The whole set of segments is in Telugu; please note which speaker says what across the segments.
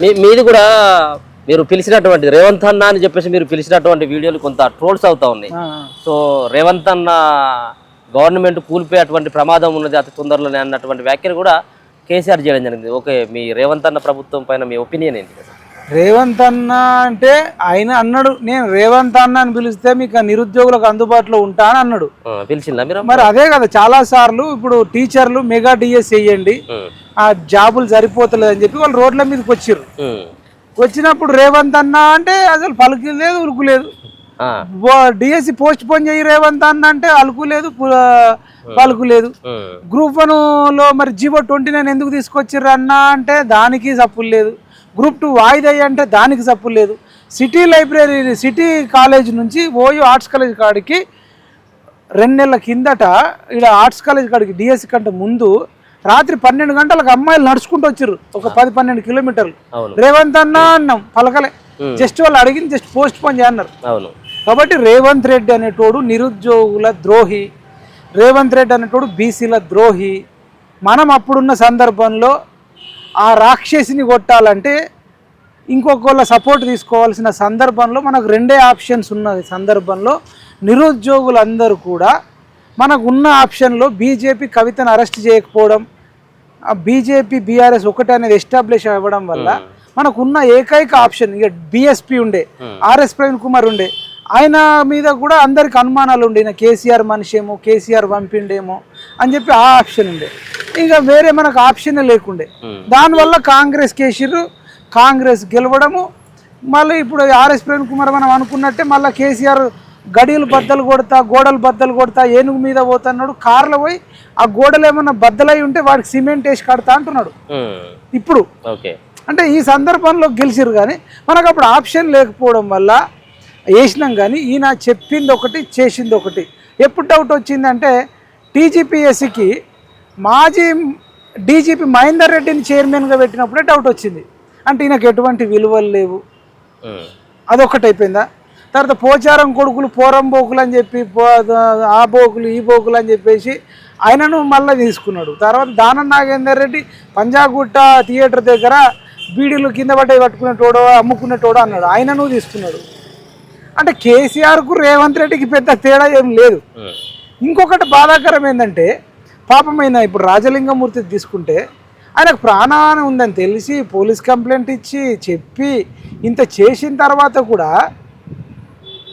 Speaker 1: మీది కూడా మీరు పిలిచినటువంటి రేవంత్ అన్న అని చెప్పేసి మీరు పిలిచినటువంటి వీడియోలు కొంత ట్రోల్స్ అవుతా ఉన్నాయి. సో రేవంత్ అన్న గవర్నమెంట్ కూలిపోయేటువంటి ప్రమాదం ఉన్నది అతి తొందరలోనే అన్నటువంటి వ్యాఖ్యలు కూడా కేసీఆర్ చేయడం జరిగింది. ఓకే, మీ రేవంత్ అన్న ప్రభుత్వం పైన మీ ఒపీనియన్ ఏంటి?
Speaker 2: రేవంత్ అన్న అంటే ఆయన అన్నాడు, నేను రేవంత్ అన్న అని పిలిస్తే మీకు నిరుద్యోగులకు అందుబాటులో ఉంటా అని అన్నాడు.
Speaker 1: పిలిచిందా మీరు?
Speaker 2: మరి అదే కదా, చాలా సార్లు ఇప్పుడు టీచర్లు మెగా డిఎస్ చేయండి, ఆ జాబులు సరిపోతలేదు అని చెప్పి వాళ్ళు రోడ్ల మీదకి వచ్చారు. వచ్చినప్పుడు రేవంత్ అన్న అంటే అసలు పలుకు లేదు, ఉలుకు లేదు. డిఎస్సి పోస్ట్ పోన్ చేయి రేవంత్ అన్న అంటే అలుకు లేదు, పలుకు లేదు. గ్రూప్ 1 లో మరి జీవో 29 ఎందుకు తీసుకొచ్చిర్రు అన్న అంటే దానికి సప్పులు లేదు. గ్రూప్ 2 వాయిదా అంటే దానికి సప్పులు లేదు. సిటీ లైబ్రరీ సిటీ కాలేజ్ నుంచి ఓయూ ఆర్ట్స్ కాలేజ్ కాడికి 2 నెలల కిందట ఇక్కడ ఆర్ట్స్ కాలేజ్ కాడికి డిఎస్సి కంటే ముందు రాత్రి 12 గంటలకు అమ్మాయిలు నడుచుకుంటూ వచ్చారు, ఒక 10-12 కిలోమీటర్లు. రేవంత్ అన్న అన్నాం, పలకలే. జస్ట్ వాళ్ళు అడిగింది జస్ట్ పోస్ట్ పోన్ చేయన్నారు. కాబట్టి రేవంత్ రెడ్డి అనేటోడు నిరుద్యోగుల ద్రోహి, రేవంత్ రెడ్డి అనేటోడు బీసీల ద్రోహి. మనం అప్పుడున్న సందర్భంలో ఆ రాక్షసిని కొట్టాలంటే ఇంకొకళ్ళ సపోర్ట్ తీసుకోవాల్సిన సందర్భంలో మనకు 2 ఆప్షన్స్ ఉన్నది. సందర్భంలో నిరుద్యోగులందరూ కూడా మనకు ఉన్న ఆప్షన్లో బీజేపీ కవితను అరెస్ట్ చేయకపోవడం, బీజేపీ బీఆర్ఎస్ ఒకటి అనేది ఎస్టాబ్లిష్ అవ్వడం వల్ల మనకున్న ఏకైక ఆప్షన్ ఇక బీఎస్పీ ఉండే, ఆర్ఎస్ ప్రవీణ్ కుమార్ ఉండే, ఆయన మీద కూడా అందరికి అనుమానాలు ఉండే, ఈయన కేసీఆర్ మనిషేమో, కేసీఆర్ పంపిండేమో అని చెప్పి ఆ ఆప్షన్ ఉండే. ఇంకా వేరే మనకు ఆప్షన్ లేకుండే. దానివల్ల కాంగ్రెస్ కేసీఆర్ కాంగ్రెస్ గెలవడము. మళ్ళీ ఇప్పుడు ఆర్ఎస్ ప్రవీణ్ కుమార్ మనం అనుకున్నట్టే మళ్ళీ కేసీఆర్ గడియలు బద్దలు కొడతా, గోడలు బద్దలు కొడతా, ఏనుగు మీద పోతున్నాడు, కార్లో పోయి ఆ గోడలు ఏమన్నా బద్దలై ఉంటే వాడికి సిమెంట్ వేసి కడతా అంటున్నాడు ఇప్పుడు. అంటే ఈ సందర్భంలో గెలిచిరు, కానీ మనకు అప్పుడు ఆప్షన్ లేకపోవడం వల్ల వేసినాం. కానీ ఈయన చెప్పింది ఒకటి, చేసింది ఒకటి. ఎప్పుడు డౌట్ వచ్చిందంటే టీజీపీఎస్సికి మాజీ డీజీపీ మహేందర్ రెడ్డిని చైర్మన్గా పెట్టినప్పుడే డౌట్ వచ్చింది. అంటే ఈయనకు ఎటువంటి విలువలు లేవు, అదొకటి అయిపోయిందా. తర్వాత పోచారం కొడుకులు పోరంబోకులు అని చెప్పి ఆ బోకులు ఈ బోకులు అని చెప్పేసి ఆయనను మళ్ళీ తీసుకున్నాడు. తర్వాత దానం నాగేందర్ రెడ్డి పంజాగుట్ట థియేటర్ దగ్గర బీడీలు కింద పడ్డాయి పట్టుకునేటోడో అమ్ముకునేటోడో అన్నాడు, ఆయనను తీసుకున్నాడు. అంటే కేసీఆర్కు రేవంత్ రెడ్డికి పెద్ద తేడా ఏం లేదు. ఇంకొకటి బాధాకరం ఏంటంటే పాపమైన ఇప్పుడు రాజలింగమూర్తి తీసుకుంటే ఆయనకు ప్రాణహాని ఉందని తెలిసి పోలీస్ కంప్లైంట్ ఇచ్చి చెప్పి ఇంత చేసిన తర్వాత కూడా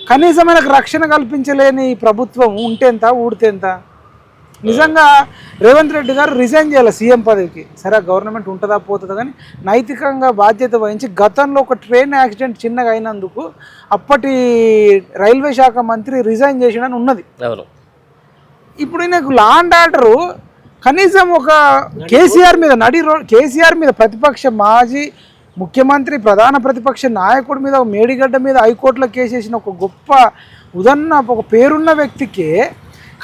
Speaker 2: కనీసం ఆయనకు రక్షణ కల్పించలేని ప్రభుత్వం ఉంటేంత ఊడితేంత. నిజంగా రేవంత్ రెడ్డి గారు రిజైన్ చేయాలి సీఎం పదవికి. సరే గవర్నమెంట్ ఉంటుందా పోతుందా, కానీ నైతికంగా బాధ్యత వహించి గతంలో ఒక ట్రైన్ యాక్సిడెంట్ చిన్నగా అయినందుకు అప్పటి రైల్వే శాఖ మంత్రి రిజైన్ చేసినని ఉన్నది. ఇప్పుడు ఈయనకు లా అండ్ ఆర్డరు కనీసం ఒక కేసీఆర్ మీద ప్రతిపక్ష మాజీ ముఖ్యమంత్రి ప్రధాన ప్రతిపక్ష నాయకుడి మీద మేడిగడ్డ మీద హైకోర్టులో కేసేసిన ఒక గొప్ప ఉదన్న ఒక పేరున్న వ్యక్తికి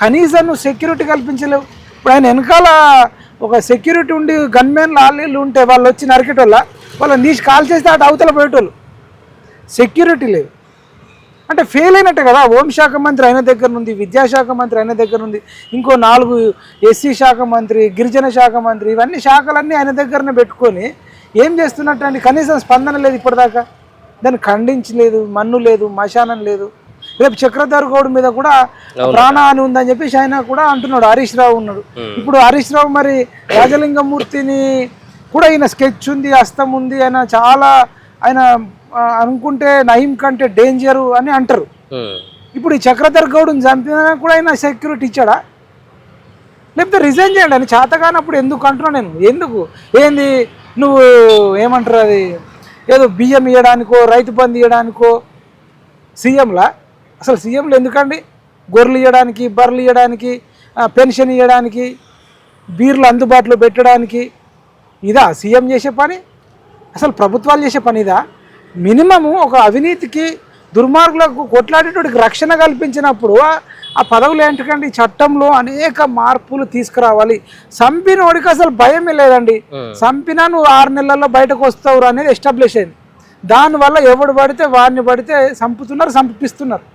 Speaker 2: కనీసం నువ్వు సెక్యూరిటీ కల్పించలేవు. ఇప్పుడు ఆయన వెనకాల ఒక సెక్యూరిటీ ఉండి గన్మెన్లు ఆళ్ళు ఉంటే వాళ్ళు వచ్చి నరికేటోళ్ళ వాళ్ళని తీసి కాల్ చేస్తే అటు అవతల పోయేటోళ్ళు. సెక్యూరిటీ లేదు అంటే ఫెయిల్ అయినట్టే కదా. హోంశాఖ మంత్రి ఆయన దగ్గర ఉంది, విద్యాశాఖ మంత్రి ఆయన దగ్గర ఉంది, ఇంకో 4 ఎస్సీ శాఖ మంత్రి, గిరిజన శాఖ మంత్రి, ఇవన్నీ శాఖలన్నీ ఆయన దగ్గరనే పెట్టుకొని ఏం చేస్తున్నట్టు అండి. కనీసం స్పందన లేదు ఇప్పటిదాకా, దాన్ని ఖండించలేదు, మన్ను లేదు, మశానం లేదు. రేపు చక్రధర్ గౌడ్ మీద కూడా ప్రాణహాని ఉందని చెప్పేసి ఆయన కూడా అంటున్నాడు. హరీష్ రావు ఉన్నాడు. ఇప్పుడు హరీష్ రావు మరి రాజలింగమూర్తిని కూడా ఈయన స్కెచ్ ఉంది, హస్తం ఉంది, ఆయన చాలా ఆయన అనుకుంటే నయీం కంటే డేంజరు అని అంటారు. ఇప్పుడు ఈ చక్రధర్ గౌడ్ని చంపినా కూడా ఆయన సెక్యూరిటీ ఇచ్చాడా? లేకపోతే రిజైన్ చేయండి అని చేతగానప్పుడు ఎందుకు అంటున్నా నేను. ఎందుకు ఏంది నువ్వు ఏమంటారు, అది ఏదో బియ్యం ఇవ్వడానికో రైతు బంధు ఇవ్వడానికో సీఎంలా? అసలు సీఎంలు ఎందుకండి? గొర్రెలు ఇవ్వడానికి, బర్రెలు ఇవ్వడానికి, పెన్షన్ ఇవ్వడానికి, బీర్లు అందుబాటులో పెట్టడానికి ఇదా సీఎం చేసే పని? అసలు ప్రభుత్వాలు చేసే పని ఇదా? మినిమము ఒక అవినీతికి దుర్మార్గులకు కొట్లాడేటోడికి రక్షణ కల్పించినప్పుడు ఆ పదవులు ఏంటండి, చట్టంలో అనేక మార్పులు తీసుకురావాలి. చంపినోడికి అసలు భయమే లేదండి. చంపినా నువ్వు 6 నెలల్లో బయటకు వస్తావు అనేది ఎస్టాబ్లిష్ అయింది. దానివల్ల ఎవడు పడితే వాడిని పడితే చంపుతున్నారు, చంపిస్తున్నారు.